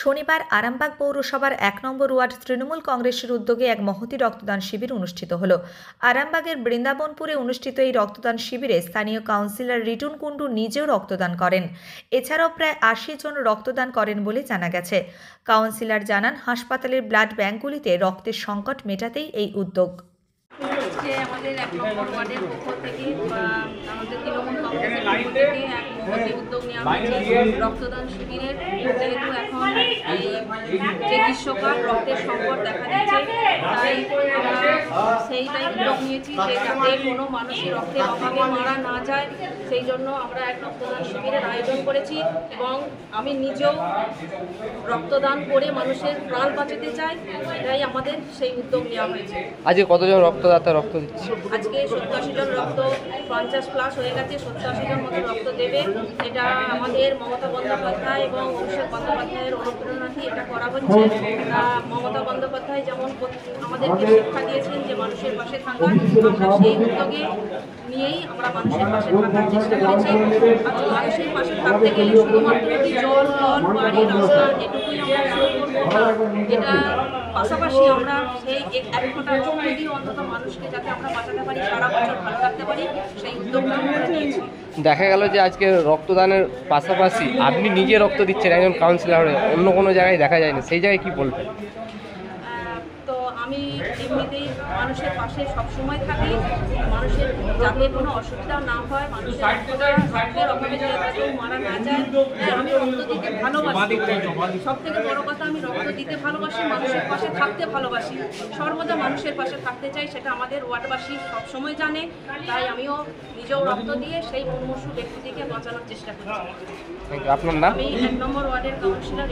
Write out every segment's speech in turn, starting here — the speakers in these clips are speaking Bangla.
শনিবার আরামবাগ পৌরসভার ১ নম্বর ওয়ার্ড তৃণমূল কংগ্রেসের উদ্যোগে এক মহতী রক্তদান শিবির অনুষ্ঠিত হল। আরামবাগের বৃন্দাবনপুরে অনুষ্ঠিত এই রক্তদান শিবিরে স্থানীয় কাউন্সিলর রিটুন কুণ্ডু নিজেও রক্তদান করেন। এছাড়াও প্রায় ৮০ জন রক্তদান করেন বলে জানা গেছে। কাউন্সিলর জানান, হাসপাতালের ব্লাড ব্যাঙ্কগুলিতে রক্তের সংকট মেটাতেই এই উদ্যোগ। আমাদের ১ নম্বর ওয়ার্ডের পক্ষ থেকে আমাদের তৃণমূল কংগ্রেসের পক্ষ থেকে এক মহতী উদ্যোগ নেওয়া হয়েছে রক্তদান শিবিরের। যেহেতু এখন এই যে গ্রীষ্মকাল, রক্তের সংকট দেখা দিচ্ছে, তাই আমরা সেইটাই উদ্যোগ নিয়েছি যে যাতে কোনো মানুষের রক্তের অভাবে মারা না যায়, সেই জন্য আমরা এক রক্তদান শিবিরের আয়োজন করেছি এবং আমি নিজেও রক্তদান করে মানুষের প্রাণ বাঁচাতে চাই, এটাই আমাদের সেই উদ্যোগ নেওয়া হয়েছে। আজকে কতজন রক্তদাতা রক্ত দিচ্ছে? আজকে 87 জন রক্ত 50+ হয়ে গেছে, 87 জন মতো রক্ত দেবে। এটা আমাদের মমতা বন্দ্যোপাধ্যায় এবং অভিষেক বন্দ্যোপাধ্যায়ের অনুপ্রেরণাতেই এটা করা হচ্ছে। মমতা বন্দ্যোপাধ্যায় যেমন আমাদেরকে শিক্ষা দিয়েছেন যে মানুষের পাশে থাকা, আমরা সেই উদ্যোগে নিয়েই আমরা মানুষের পাশে থাকার চেষ্টা করেছি। মানুষের পাশে থাকতে গেলে শুধুমাত্র জল, ঘর, বাড়ি, রাস্তা এটুকুই আমরা করবো না, এটা পাশাপাশি আমরা সেই 1 ফোঁটা রক্ত দিয়ে অন্তত মানুষকে যাতে আমরা বাঁচাতে পারি, সারা বছর ভালো রাখতে পারি, সেই উদ্যোগটা আমরা নিয়েছি। দেখা গেল যে আজকে রক্তদানের পাশাপাশি আপনি নিজে রক্ত দিচ্ছেন একজন কাউন্সিলর হয়ে, অন্য কোনো জায়গায় দেখা যায়নি, সেই জায়গায় কি বলবেন? তো আমি এমনিতেই মানুষের পাশে সবসময় থাকি, মানুষের যাতে কোনো অসুবিধা না হয়, মানুষের রক্তের অভাবে যাতে কেউ মারা না যায়, আমি রক্ত দিতে ভালোবাসি। সব থেকে বড় কথা, আমি রক্ত দিতে ভালোবাসি, মানুষের পাশে থাকতে ভালোবাসি, সর্বদা মানুষের পাশে থাকতে চাই, সেটা আমাদের ওয়ার্ডবাসী সবসময় জানে। তাই আমিও নিজেও রক্ত দিয়ে সেই মুমূর্ষু ব্যক্তিটিকে বাঁচানোর চেষ্টা করছি। আপনার নাম? আমি 1 নম্বর ওয়ার্ডের কাউন্সিলর।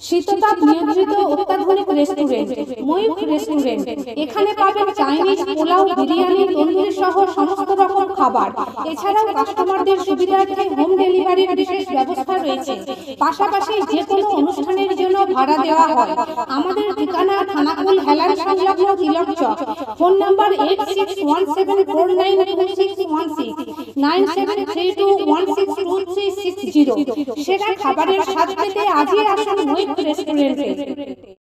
শীততাপ নিয়ন্ত্রিত অত্যাধুনিক রেস্টুরেন্ট ময়ূখ রেস্টুরেন্ট। এখানে পাবেন চাইনিজ, পোলাও, বিরিয়ানি, তন্দুরি সহ সমস্ত রকম খাবার। এছাড়াও কাস্টমারদের সুবিধার্থে হোম ডেলিভারির বিশেষ ব্যবস্থা রয়েছে। পাশাপাশি যে কোনো অনুষ্ঠানের জন্য ভাড়া দেওয়া হয়। আমাদের ঠিকানা খানাকুল হেলান সংলগ্ন তিলক চক। Phone number 8617492616 9732162360। সেরা খাবারের স্বাদ পেতে আজই আসুন ময়ূখ রেস্টুরেন্টে।